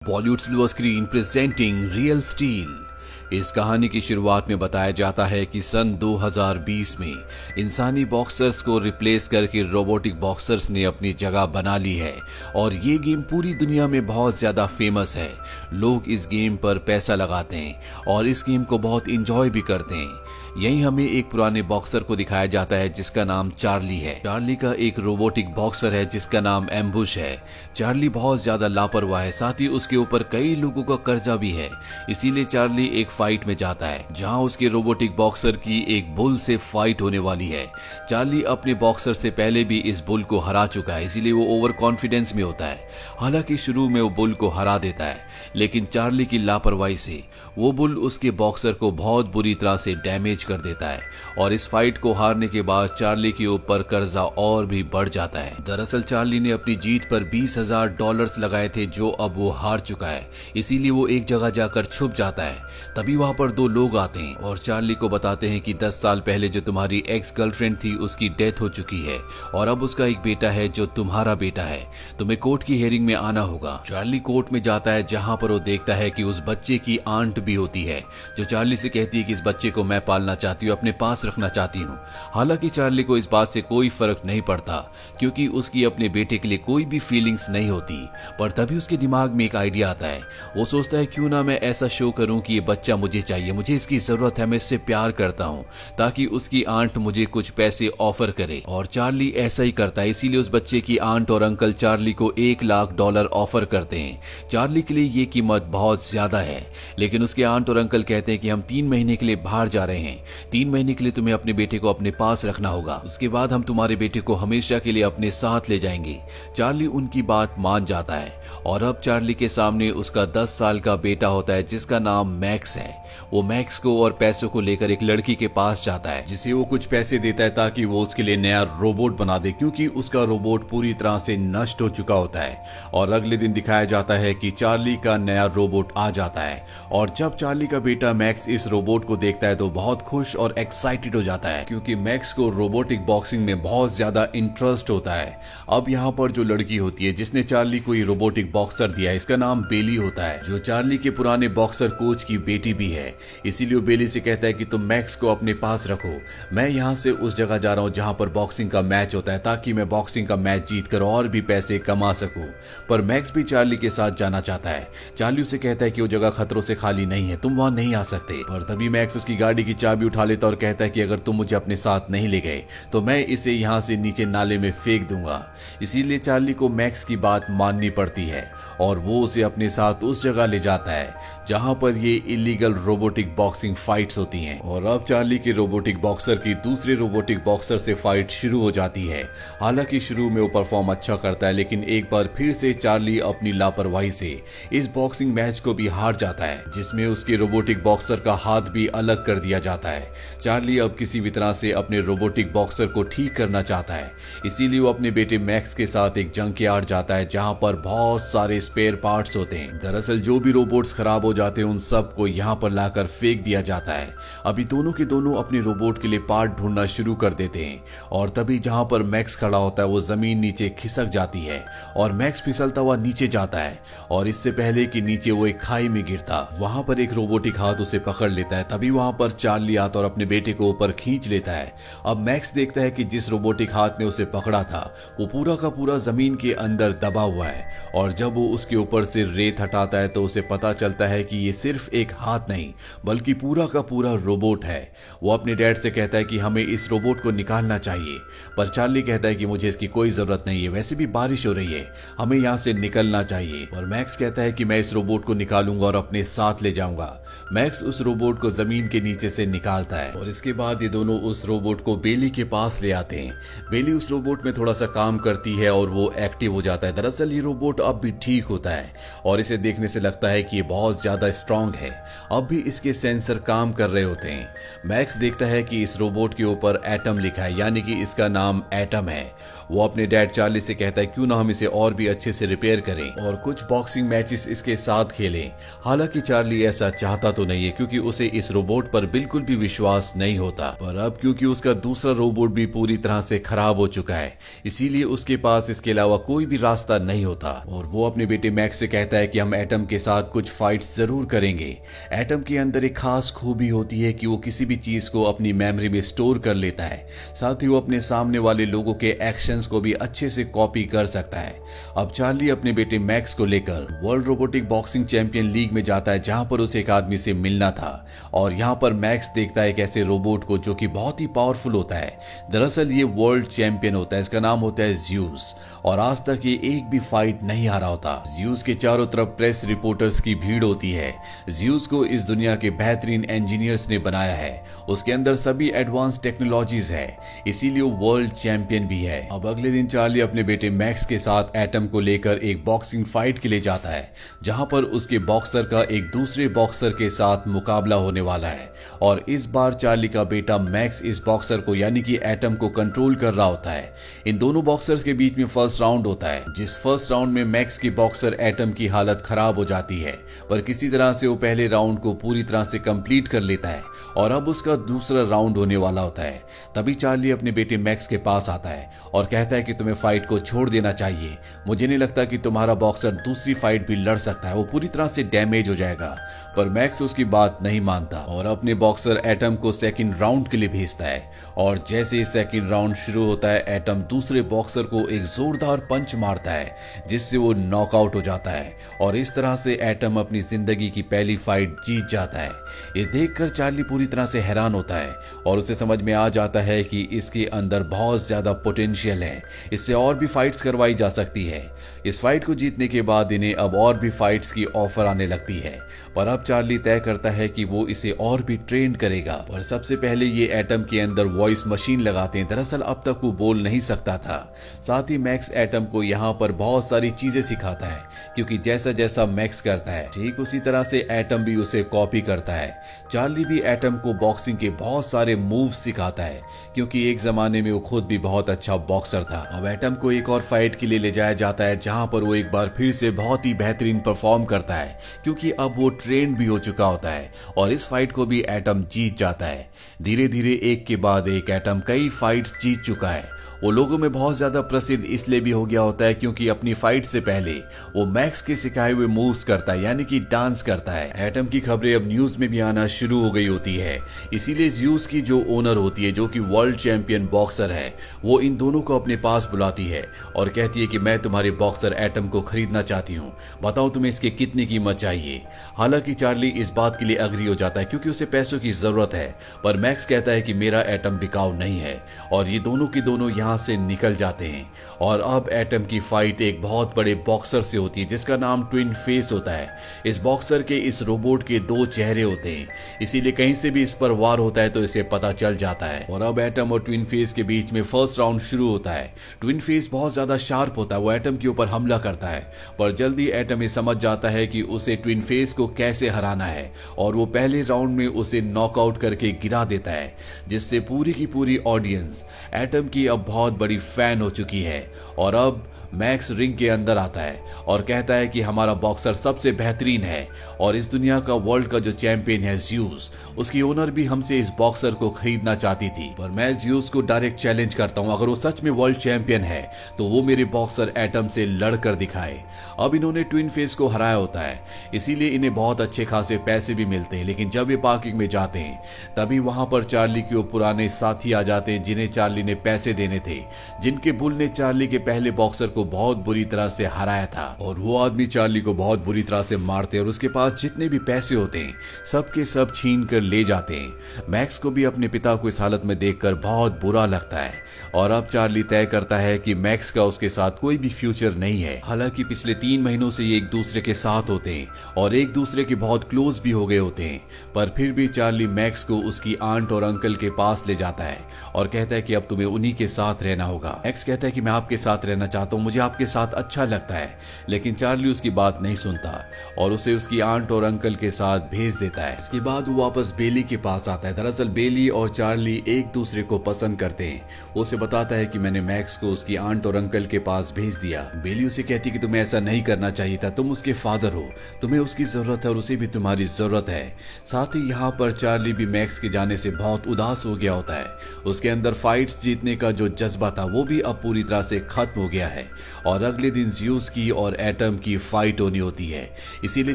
Bollywood silver screen presenting real steel. इस कहानी की शुरुआत में बताया जाता है कि सन 2020 में इंसानी बॉक्सर्स को रिप्लेस करके रोबोटिक बॉक्सर्स ने अपनी जगह बना ली है और ये गेम पूरी दुनिया में बहुत ज्यादा फेमस है। लोग इस गेम पर पैसा लगाते हैं और इस गेम को बहुत इंजॉय भी करते हैं। यहीं हमें एक पुराने बॉक्सर को दिखाया जाता है जिसका नाम चार्ली है। चार्ली का एक रोबोटिक बॉक्सर है जिसका नाम एम्बुश है। चार्ली बहुत ज्यादा लापरवाह है, साथ ही उसके ऊपर कई लोगों का कर्जा भी है। इसीलिए चार्ली एक फाइट में जाता है जहां उसके रोबोटिक बॉक्सर की एक बुल से फाइट होने वाली है। चार्ली अपने बॉक्सर से पहले भी इस बुल को हरा चुका है, इसीलिए वो ओवर कॉन्फिडेंस में होता है। हालांकि शुरू में वो बुल को हरा देता है, लेकिन चार्ली की लापरवाही से वो बुल उसके बॉक्सर को बहुत बुरी तरह से डैमेज कर देता है और इस फाइट को हारने के बाद चार्ली के ऊपर कर्जा और भी बढ़ जाता है। दरअसल चार्ली ने अपनी जीत पर $20,000 लगाए थे जो अब वो हार चुका है, इसीलिए वो एक जगह जाकर छुप जाता है। तभी वहां पर दो लोग आते हैं और चार्ली को बताते हैं कि 10 साल पहले जो तुम्हारी एक्स गर्लफ्रेंड थी उसकी डेथ हो चुकी है और अब उसका एक बेटा है जो तुम्हारा बेटा है। तुम्हें कोर्ट की हियरिंग में आना होगा। चार्ली कोर्ट में जाता है जहां पर वो देखता है कि उस बच्चे की आंट भी होती है जो चार्ली से कहती है कि इस बच्चे को मैं पालना चाहती हूँ, अपने पास रखना चाहती हूँ। हालांकि चार्ली को इस बात से कोई फर्क नहीं पड़ता क्योंकि उसकी अपने बेटे के लिए कोई भी फीलिंग्स नहीं होती। पर तभी उसके दिमाग में एक आइडिया आता है। वो सोचता है क्यों ना मैं ऐसा शो करूं कि ये बच्चा मुझे चाहिए, मुझे इसकी जरूरत है, मैं इससे प्यार करता हूं, ताकि उसकी आंट मुझे कुछ पैसे ऑफर करे। और चार्ली ऐसा ही करता है, इसीलिए उस बच्चे की आंट और अंकल चार्ली को $1,00,000 ऑफर करते हैं। चार्ली के लिए ये कीमत बहुत ज्यादा है, लेकिन उसके आंट और अंकल कहते हैं कि हम 3 महीने के लिए बाहर जा रहे हैं। 3 महीने के लिए तुम्हें अपने बेटे को अपने पास रखना होगा, उसके बाद हम तुम्हारे बेटे को हमेशा के लिए अपने साथ ले जाएंगे। चार्ली उनकी बात मान जाता है और अब चार्ली के सामने उसका 10 साल का बेटा होता है जिसका नाम मैक्स है। वो मैक्स को और पैसों को लेकर एक लड़की के पास जाता है जिसे वो कुछ पैसे देता है ताकि वो उसके लिए नया रोबोट बना दे, क्योंकि उसका रोबोट पूरी तरह से नष्ट हो चुका होता है। और अगले दिन दिखाया जाता है कि चार्ली का नया रोबोट आ जाता है और जब चार्ली का बेटा मैक्स इस रोबोट को देखता है तो बहुत खुश और एक्साइटेड हो जाता है क्योंकि मैक्स को रोबोटिक बॉक्सिंग में बहुत ज्यादा इंटरेस्ट होता है। अब यहाँ पर जो लड़की होती है जिसने चार्ली को ये रोबोटिक बॉक्सर दिया है, इसका नाम बेली होता है जो चार्ली के पुराने बॉक्सर कोच की बेटी भी है। इसीलिए वो बेली से कहता है कि तुम मैक्स को अपने पास रखो, मैं यहाँ से उस जगह जा रहा हूँ जहाँ पर बॉक्सिंग का मैच होता है ताकि मैं बॉक्सिंग का मैच जीत कर और भी पैसे कमा सकूं। पर मैक्स भी चार्ली के साथ जाना चाहता है। चार्ली उसे कहता है कि वो जगह खतरों से खाली नहीं है, तुम वहां नहीं आ सकते। पर तभी मैक्स उसकी गाड़ी की चाबी उठा लेता और कहता है कि अगर तुम मुझे अपने साथ नहीं ले गए तो मैं इसे यहाँ से नीचे नाले में फेंक दूंगा। इसीलिए चार्ली को मैक्स की बात माननी पड़ती है और वो उसे अपने साथ उस जगह ले जाता है जहां पर ये इलीगल रोबोटिक बॉक्सिंग फाइट्स होती हैं। और अब चार्ली के रोबोटिक बॉक्सर की दूसरे रोबोटिक बॉक्सर से फाइट शुरू हो जाती है। हालांकि शुरू में वो परफॉर्म अच्छा करता है, लेकिन एक बार फिर से चार्ली अपनी लापरवाही से इस बॉक्सिंग मैच को भी हार जाता है जिसमें उसके रोबोटिक बॉक्सर का हाथ भी अलग कर दिया जाता है। चार्ली अब किसी भी तरह से अपने रोबोटिक बॉक्सर को ठीक करना चाहता है, इसीलिए वो अपने बेटे मैक्स के साथ एक जंक यार्ड जाता है जहां पर बहुत सारे स्पेयर पार्ट्स होते हैं। दरअसल जो भी रोबोट्स खराब हो जाते हैं उन सब को यहाँ पर लाकर फेंक दिया जाता है। अभी दोनों के दोनों अपने रोबोट के लिए पार्ट ढूंढना शुरू कर देते हैं और तभी जहां पर मैक्स खड़ा होता है वो जमीन नीचे खिसक जाती है और मैक्स फिसलता हुआ नीचे जाता है और इससे पहले कि नीचे वो एक खाई में गिरता, वहां पर एक रोबोटिक हाथ उसे पकड़ लेता है। तभी वहां पर चार्ली आता और अपने बेटे को ऊपर खींच लेता है। अब मैक्स देखता है कि जिस रोबोटिक हाथ ने उसे पकड़ा था वो पूरा का पूरा जमीन के अंदर दबा हुआ है और जब वो उसके ऊपर से रेत हटाता है तो उसे पता चलता है कि ये सिर्फ एक हाथ नहीं बल्कि पूरा का पूरा रोबोट है। वो अपने डैड से कहता है कि हमें इस रोबोट को निकालना चाहिए, पर चार्ली कहता है कि मुझे इसकी कोई जरूरत नहीं है, वैसे भी बारिश हो रही है, हमें यहाँ से निकलना चाहिए। और मैक्स कहता है कि मैं इस रोबोट को निकालूंगा और अपने साथ ले जाऊंगा। मैक्स उस रोबोट को जमीन के नीचे से निकालता है और इसके बाद ये दोनों उस रोबोट को बेली के पास ले आते हैं। बेली उस रोबोट में थोड़ा सा काम करती है और वो एक्टिव हो जाता है। दरअसल ये रोबोट अब भी ठीक होता है और इसे देखने से लगता है कि ये बहुत ज्यादा स्ट्रांग है। अब भी इसके सेंसर काम कर रहे होते हैं। मैक्स देखता है कि इस रोबोट के ऊपर एटम लिखा है, यानी कि इसका नाम एटम है। वो अपने डैड चार्ली से कहता है क्यों ना हम इसे और भी अच्छे से रिपेयर करें और कुछ बॉक्सिंग मैचेस इसके साथ खेलें। हालांकि चार्ली ऐसा चाहता तो नहीं है क्योंकि उसे इस रोबोट पर बिल्कुल भी विश्वास नहीं होता, पर अब क्योंकि उसका दूसरा रोबोट भी पूरी तरह से खराब हो चुका है, इसीलिए उसके पास इसके अलावा कोई भी रास्ता नहीं होता। और वो अपने बेटे मैक्स से कहता है कि हम एटम के साथ कुछ फाइट्स जरूर करेंगे। एटम के अंदर एक खास खूबी होती है कि वो किसी भी चीज को अपनी मेमोरी में स्टोर कर लेता है, साथ ही वो अपने सामने वाले लोगों के एक्शंस को भी अच्छे से कॉपी कर सकता है। अब चार्ली अपने बेटे मैक्स को लेकर world robotic boxing champion league में जाता है, जहां पर उसे एक आदमी से मिलना था। और यहां पर मैक्स देखता है एक ऐसे रोबोट को जो कि बहुत ही पावरफुल होता है। दरअसल ये वर्ल्ड चैंपियन होता है, इसका नाम होता है ज़्यूस, और आज तक ये एक भी फाइट नहीं हारा होता। ज़्यूस के चारों तरफ प्रेस रिपोर्टर्स की भीड़ होती है। ज़्यूस को इस दुनिया के बेहतरीन इंजीनियर्स ने बनाया है, उसके अंदर सभी एडवांस टेक्नोलॉजीज है, इसीलिए वो वर्ल्ड चैंपियन भी है। अब अगले दिन चार्ली अपने बेटे मैक्स के साथ एटम को लेकर एक बॉक्सिंग फाइट के लिए जाता है, जहां पर उसके बॉक्सर का एक दूसरे बॉक्सर के साथ मुकाबला होने वाला है। और इस बार चार्ली का बेटा मैक्स इस बॉक्सर को यानी कि एटम को कंट्रोल कर रहा होता है। इन दोनों बॉक्सर्स के बीच में फर्स्ट राउंड होता है, जिस फर्स्ट राउंड में मैक्स की बॉक्सर एटम की हालत खराब हो जाती है, पर किसी तरह से वो पहले राउंड को पूरी तरह से कंप्लीट कर लेता है और अब उसका दूसरा राउंड होने वाला होता है। तभी चार्ली अपने बेटे मैक्स के पास आता है और कहता है कि तुम्हें फाइट को छोड़ देना चाहिए, मुझे नहीं लगता कि तुम्हारा बॉक्सर दूसरी फाइट भी लड़ सकता है, वो पूरी तरह से डैमेज हो जाएगा। पर मैक्स उसकी बात नहीं मानता और अपने बॉक्सर एटम को सेकंड राउंड के लिए भेजता है। और जैसे ही सेकंड राउंड शुरू होता है, एटम दूसरे बॉक्सर को एक जोरदार पंच मारता है, जिससे वो नॉकआउट हो जाता है और इस तरह से एटम अपनी जिंदगी की पहली फाइट जीत जाता है। ये देखकर चार्ली पूरी तरह से हैरान होता है और उसे समझ में आ जाता है कि इसके अंदर बहुत ज्यादा पोटेंशियल है, इससे और भी फाइट्स करवाई जा सकती है। इस फाइट को जीतने के बाद इन्हें अब और भी फाइट्स की ऑफर आने लगती है, पर अब चार्ली तय करता है कि वो इसे और भी ट्रेन करेगा। पर सबसे पहले ये एटम के अंदर वॉइस मशीन लगाते हैं, दरअसल अब तक वो बोल नहीं सकता था। साथ ही मैक्स एटम को यहाँ पर बहुत सारी चीजें सिखाता है, क्योंकि जैसा जैसा मैक्स करता है ठीक उसी तरह से एटम भी उसे कॉपी करता है। चार्ली भी एटम को बॉक्सिंग के बहुत सारे मूव्स सिखाता है, क्योंकि एक जमाने में वो खुद भी बहुत अच्छा बॉक्सर था। अब एटम को एक और फाइट के लिए ले जाया जाता है, जहां पर वो एक बार फिर से बहुत ही बेहतरीन परफॉर्म करता है, क्योंकि अब वो ट्रेन भी हो चुका होता है और इस फाइट को भी एटम जीत जाता है। धीरे धीरे एक के बाद एक एटम कई फाइट्स जीत चुका है। वो लोगों में बहुत ज्यादा प्रसिद्ध इसलिए भी हो गया होता है क्योंकि अपनी फाइट से पहले वो मैक्स के सिखाए हुए मूव्स करता है, यानी कि डांस करता है। एटम की खबरें अब न्यूज में भी आना शुरू हो गई होती है, इसीलिए ज़्यूस की जो ओनर होती है, जो कि वर्ल्ड चैंपियन बॉक्सर है, वो इन दोनों को अपने पास बुलाती है और कहती है कि मैं तुम्हारे बॉक्सर एटम को खरीदना चाहती हूँ, बताओ तुम्हें इसकी कितनी कीमत चाहिए। हालांकि चार्ली इस बात के लिए अग्री हो जाता है क्योंकि उसे पैसों की जरूरत है, पर मैक्स कहता है कि मेरा एटम बिकाऊ नहीं है और ये दोनों के दोनों यहाँ से निकल जाते हैं। और अब एटम की फाइट एक बहुत बड़े बॉक्सर से होती है जिसका नाम ट्विन फेस होता है। इस बॉक्सर के इस रोबोट के दो चेहरे होते हैं, इसीलिए कहीं से भी इस पर वार होता है तो इसे पता चल जाता है। और अब एटम और ट्विन फेस के बीच में फर्स्ट राउंड शुरू होता है। ट्विन फेस बहुत ज्यादा शार्प होता है, वो एटम के ऊपर हमला करता है, पर जल्दी एटम ये समझ जाता है कि उसे ट्विन फेस को कैसे हराना है और वो पहले राउंड में उसे नॉकआउट करके गिरा देता है, जिससे पूरी की पूरी ऑडियंस एटम की अब बहुत बड़ी फैन हो चुकी है। और अब मैक्स रिंग के अंदर आता है और कहता है कि हमारा बॉक्सर सबसे बेहतरीन है और इस दुनिया का वर्ल्ड का जो चैंपियन है ज़्यूस, उसकी ओनर भी हमसे इस बॉक्सर को खरीदना चाहती थी। पर मैं ज़्यूस को डायरेक्ट चैलेंज करता हूं, अगर वो सच में वर्ल्ड चैंपियन है तो वो मेरे बॉक्सर एटम से लड़ कर दिखाए। अब इन्होंने ट्विन फेस को हराया होता है, इसीलिए इन्हें बहुत अच्छे खासे पैसे भी मिलते हैं। लेकिन जब ये पार्किंग में जाते हैं तभी वहां पर चार्ली के पुराने साथी आ जाते हैं, जिन्हें चार्ली ने पैसे देने थे, जिनके बुल ने चार्ली के पहले बॉक्सर को बहुत बुरी तरह से हराया था। और वो आदमी चार्ली को बहुत बुरी तरह से मारते हैं और उसके पास जितने भी पैसे होते हैं सब के सब छीन कर ले जाते हैं। मैक्स को भी अपने पिता को इस हालत में देखकर बहुत बुरा लगता है और अब चार्ली तय करता है कि मैक्स का उसके साथ कोई भी फ्यूचर नहीं है। हालांकि पिछले 3 महीनों से ये एक दूसरे के साथ होते हैं और एक दूसरे के बहुत क्लोज भी हो गए होते हैं, पर फिर भी चार्ली मैक्स को उसकी आंट और अंकल के पास ले जाता है और कहता है कि अब तुम्हें उन्हीं के साथ रहना होगा। मैक्स कहता है कि मैं आपके साथ रहना चाहता हूँ, मुझे आपके साथ अच्छा लगता है। लेकिन चार्ली उसकी बात नहीं सुनता और उसे उसकी आंट और अंकल के साथ भेज देता है। इसके बाद वो वापस बेली के पास आता है। दरअसल बेली और चार्ली एक दूसरे को पसंद करते हैं। वो उसे बताता है कि मैंने मैक्स को उसकी आंट और अंकल के पास भेज दिया। बेली उसे कहती है कि तुम्हें ऐसा नहीं करना चाहिए था, तुम उसके फादर हो, तुम्हें उसकी जरूरत है और उसे भी तुम्हारी जरूरत है। साथ ही यहाँ पर चार्ली भी मैक्स के जाने से बहुत उदास हो गया होता है। उसके अंदर फाइट्स जीतने का जो जज्बा था वो भी अब पूरी तरह से खत्म हो गया है और अगले दिन ज़्यूस की और एटम की फाइट होनी होती है। इसीलिए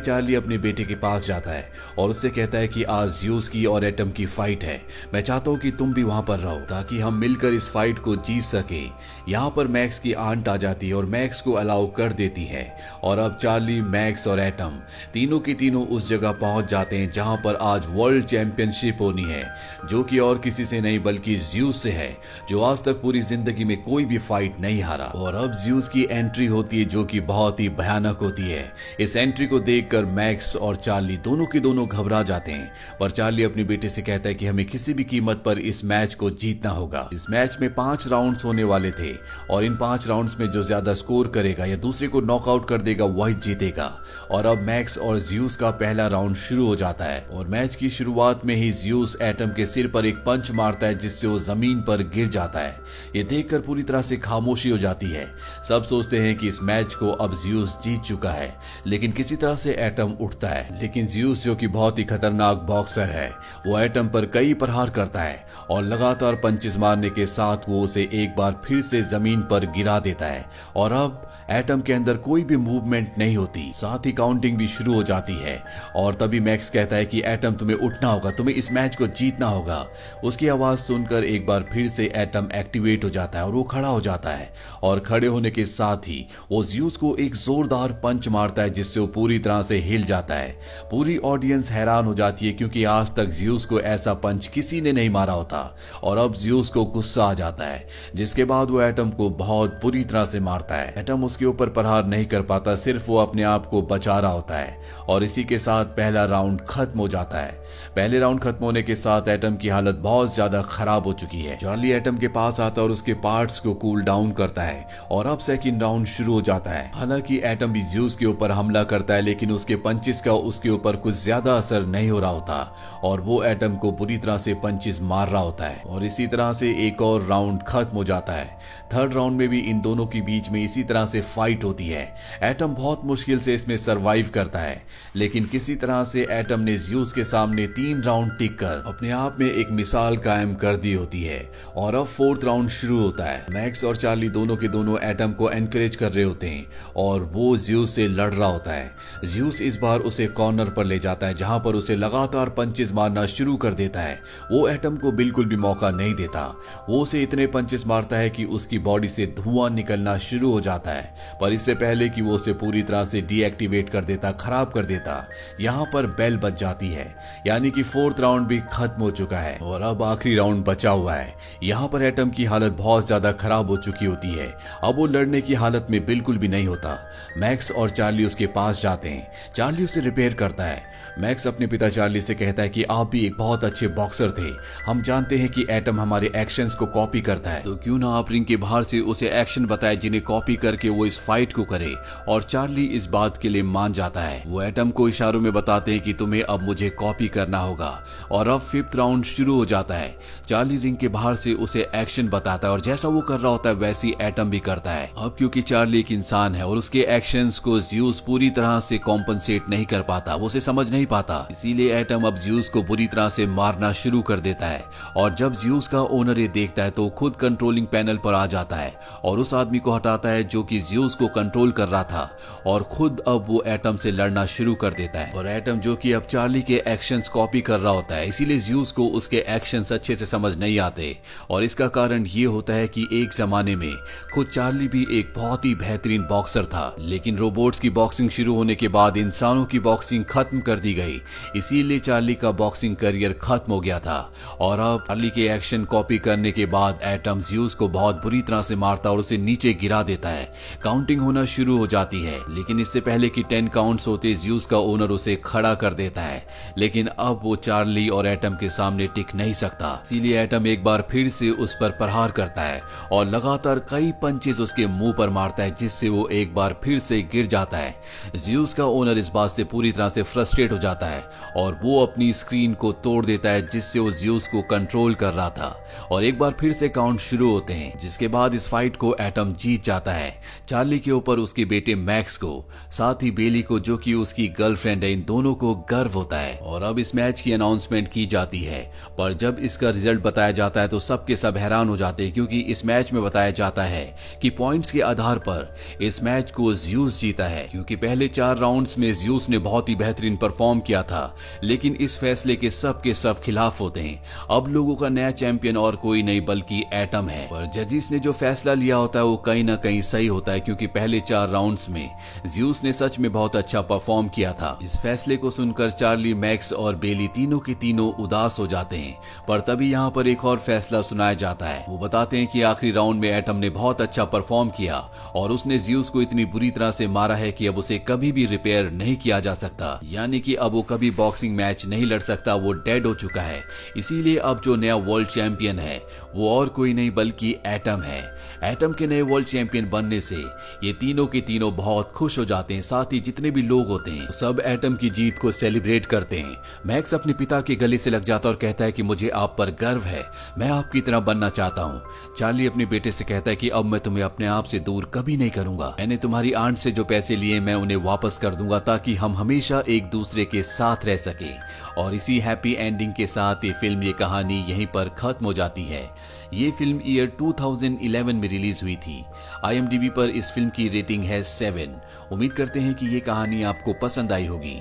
चार्ली अपने बेटे के पास जाता है और उससे कहता है कि आज ज़्यूस की और एटम की फाइट है, मैं चाहता हूँ कि तुम भी वहां पर रहो ताकि हम मिलकर इस फाइट को जीत सके। यहाँ पर मैक्स की आंट आ जाती है और मैक्स को अलाउ कर देती है और अब चार्ली, मैक्स और एटम तीनों की तीनों उस जगह पहुंच जाते हैं जहां पर आज वर्ल्ड चैंपियनशिप होनी है, जो कि और किसी से नहीं बल्कि ज़्यूस से है, जो आज तक पूरी जिंदगी में कोई भी फाइट नहीं हारा। और अब ज़्यूस की एंट्री होती है जो कि बहुत ही भयानक होती है। इस एंट्री को देखकर मैक्स और चार्ली दोनों के दोनों घबरा जाते हैं, पर चार्ली अपने बेटे से कहता है कि हमें किसी भी कीमत पर इस मैच को जीतना होगा। इस मैच में 5 राउंड्स होने वाले थे और इन 5 राउंड्स में जो ज्यादा स्कोर करेगा या दूसरे को नॉकआउट कर देगा वही जीतेगा। और अब मैक्स और ज़्यूस का पहला राउंड शुरू हो जाता है और मैच की शुरुआत में ही ज़्यूस एटम के सिर पर एक पंच मारता है जिससे वो जमीन पर गिर जाता है। ये देखकर पूरी तरह से खामोशी हो जाती है। सब सोचते हैं कि इस मैच को अब ज़्यूस जीत चुका है, लेकिन किसी तरह से एटम उठता है। लेकिन ज़्यूस जो कि बहुत ही खतरनाक बॉक्सर है, वो एटम पर कई प्रहार करता है और लगातार पंचेस मारने के साथ वो उसे एक बार फिर से जमीन पर गिरा देता है और अब एटम के अंदर कोई भी मूवमेंट नहीं होती। साथ ही काउंटिंग भी शुरू हो जाती है और तभी मैक्स कहता है कि एटम तुम्हें उठना होगा, तुम्हें इस मैच को जीतना होगा। उसकी आवाज सुनकर एक बार फिर से एटम एक्टिवेट हो जाता है और वो खड़ा हो जाता है और खड़े होने के साथ ही वो ज़्यूस को एक जोरदार पंच मारता है जिससे वो पूरी तरह से हिल जाता है। पूरी ऑडियंस हैरान हो जाती है क्योंकि आज तक ज़्यूस को ऐसा पंच किसी ने नहीं मारा होता और अब ज़्यूस को गुस्सा आ जाता है, जिसके बाद वो एटम को बहुत बुरी तरह से मारता है। एटम उसके ऊपर प्रहार नहीं कर पाता, सिर्फ वो अपने आप को बचा रहा होता है और इसी के साथ पहला राउंड खत्म हो जाता है। पहले राउंड खत्म होने के साथ एटम की हालत बहुत ज्यादा खराब हो चुकी है। चार्ली एटम के पास आता है और उसके पार्ट्स को कूल डाउन करता है और अब सेकंड राउंड शुरू हो जाता है। हालांकि एटम भी ज़्यूस के ऊपर हमला करता है, लेकिन उसके पंचेस का उसके ऊपर कुछ ज्यादा असर नहीं हो रहा होता और वो एटम को बुरी तरह से पंचेस मार रहा होता है और इसी तरह से एक और राउंड खत्म हो जाता है। थर्ड राउंड में भी इन दोनों के बीच में इसी तरह से फाइट होती है। एटम बहुत मुश्किल से इसमें सरवाइव करता है, लेकिन किसी तरह से एटम ने ज़्यूस के सामने 3 राउंड टिक कर अपने आप में एक मिसाल कायम कर दी होती है और अब फोर्थ राउंड शुरू होता है। मैक्स और चार्ली दोनों के दोनों एटम को एनकरेज कर रहे होते हैं और वो ज़्यूस से लड़ रहा होता है। ज़्यूस इस बार उसे कॉर्नर पर ले जाता है जहां पर उसे लगातार पंचेस मारना शुरू कर देता है। वो एटम को बिल्कुल भी मौका नहीं देता। वो उसे इतने पंचेस मारता है कि उसकी बॉडी से धुआं निकलना शुरू हो जाता है, पर इससे पहले कि वो उसे पूरी तरह से डीएक्टिवेट कर देता, खराब कर देता, यहाँ पर बेल बज जाती है, यानी कि फोर्थ राउंड भी खत्म हो चुका है और अब आखिरी राउंड बचा हुआ है। यहाँ पर एटम की हालत बहुत ज्यादा खराब हो चुकी होती है। अब वो लड़ने की हालत में बिल्कुल भी नहीं होता। मैक्स और चार्ली उसके पास जाते हैं। चार्ली उसे रिपेयर करता है। मैक्स अपने पिता चार्ली से कहता है कि आप भी एक बहुत अच्छे बॉक्सर थे, हम जानते हैं कि एटम हमारे एक्शंस को कॉपी करता है, तो क्यों ना आप रिंग के बाहर से उसे एक्शन बताए जिन्हें कॉपी करके वो इस फाइट को करे। और चार्ली इस बात के लिए मान जाता है। वो एटम को इशारों में बताते हैं कि तुम्हें अब मुझे कॉपी करना होगा और अब फिफ्थ राउंड शुरू हो जाता है। चार्ली रिंग के बाहर से उसे एक्शन बताता है और जैसा वो कर रहा होता है वैसी एटम भी करता है। अब क्योंकि चार्ली एक इंसान है और उसके एक्शंस को ज़्यूस पूरी तरह से कॉम्पनसेट नहीं कर पाता, वो उसे समझ नहीं पाता, इसीलिए एटम अब ज़्यूस को बुरी तरह से मारना शुरू कर देता है। और जब ज़्यूस का ओनर ये देखता है तो खुद कंट्रोलिंग पैनल पर आ जाता है और उस आदमी को हटाता है जो कि ज़्यूस को कंट्रोल कर रहा था और खुद अब वो एटम से लड़ना शुरू कर देता है। और एटम जो कि अब चार्ली के एक्शंस कॉपी कर रहा होता है, इसीलिए ज़्यूस को उसके एक्शंस अच्छे से समझ नहीं आते और इसका कारण ये होता है कि एक जमाने में खुद चार्ली भी एक बहुत ही बेहतरीन बॉक्सर था, लेकिन रोबोट्स की बॉक्सिंग शुरू होने के बाद इंसानों की बॉक्सिंग खत्म कर दी गई, इसीलिए चार्ली का बॉक्सिंग करियर खत्म हो गया था। और अब चार्ली के एक्शन कॉपी करने के बाद एटम ज़्यूस को बहुत बुरी तरह से मारता और उसे नीचे गिरा देता है। काउंटिंग होना शुरू हो जाती है, लेकिन इससे पहले कि 10 काउंट्स होते ज़्यूस का ओनर उसे खड़ा कर देता है। लेकिन अब वो चार्ली और एटम के सामने टिक नहीं सकता, इसीलिए एटम एक बार फिर से उस पर प्रहार करता है और लगातार कई पंचेस उसके मुंह पर मारता है, जिससे वो एक बार फिर से गिर जाता है। ज़्यूस का ओनर इस बात से पूरी तरह से फ्रस्ट्रेट हो जाता है और वो अपनी स्क्रीन को तोड़ देता है, जिससे वो ज़्यूस को कंट्रोल कर रहा था। और एक बार फिर से काउंट शुरू होते हैं, जिसके बाद इस फाइट को एटम जीत जाता है। चार्ली के ऊपर उसके बेटे मैक्स को, साथ ही बेली को जो कि उसकी गर्लफ्रेंड है, इन दोनों को गर्व होता है। और अब इस मैच की अनाउंसमेंट की जाती है, पर जब इसका रिजल्ट बताया जाता है तो सबके सब हैरान हो जाते हैं, क्योंकि इस मैच में बताया जाता है कि पॉइंट्स के आधार पर इस मैच को ज़्यूस जीता है, क्योंकि पहले 4 राउंड्स में ज़्यूस ने बहुत ही बेहतरीन परफॉर्म किया था। लेकिन इस फैसले के सब खिलाफ होते हैं। अब लोगों का नया चैंपियन और कोई नहीं बल्कि एटम है। पर जजिस ने जो फैसला लिया होता है वो कहीं ना कहीं सही होता है, क्योंकि पहले 4 राउंड्स में ज़्यूस ने सच में बहुत अच्छा परफॉर्म किया था। इस फैसले को सुनकर चार्ली, मैक्स और बेली तीनों के तीनों उदास हो जाते हैं। पर तभी यहाँ पर एक और फैसला सुनाया जाता है। वो बताते हैं कि आखिरी राउंड में एटम ने बहुत अच्छा परफॉर्म किया और उसने ज़्यूस को इतनी बुरी तरह से मारा है कि अब उसे कभी भी रिपेयर नहीं किया जा सकता, यानी कि अब वो कभी बॉक्सिंग मैच नहीं लड़ सकता, वो डेड हो चुका है। इसीलिए अब जो नया वर्ल्ड चैंपियन है वो और कोई नहीं बल्कि एटम है। एटम के नए वर्ल्ड चैंपियन बनने से ये तीनों के तीनों बहुत खुश हो जाते हैं। साथ ही जितने भी लोग होते हैं सब एटम की जीत को सेलिब्रेट करते हैं। मैक्स अपने पिता के गले से लग जाता है और कहता है कि मुझे आप पर गर्व है, मैं आपकी तरह बनना चाहता हूँ। चार्ली अपने बेटे से कहता है कि अब मैं तुम्हें अपने आप से दूर कभी नहीं करूंगा। मैंने तुम्हारी आंट से जो पैसे लिए मैं उन्हें वापस कर दूंगा, ताकि हम हमेशा एक दूसरे के साथ रह सके। और इसी हैप्पी एंडिंग के साथ ये फिल्म, ये कहानी यहीं पर खत्म हो जाती है। ये फिल्म ईयर 2011 में रिलीज हुई थी। IMDb पर इस फिल्म की रेटिंग है 7। उम्मीद करते हैं कि ये कहानी आपको पसंद आई होगी।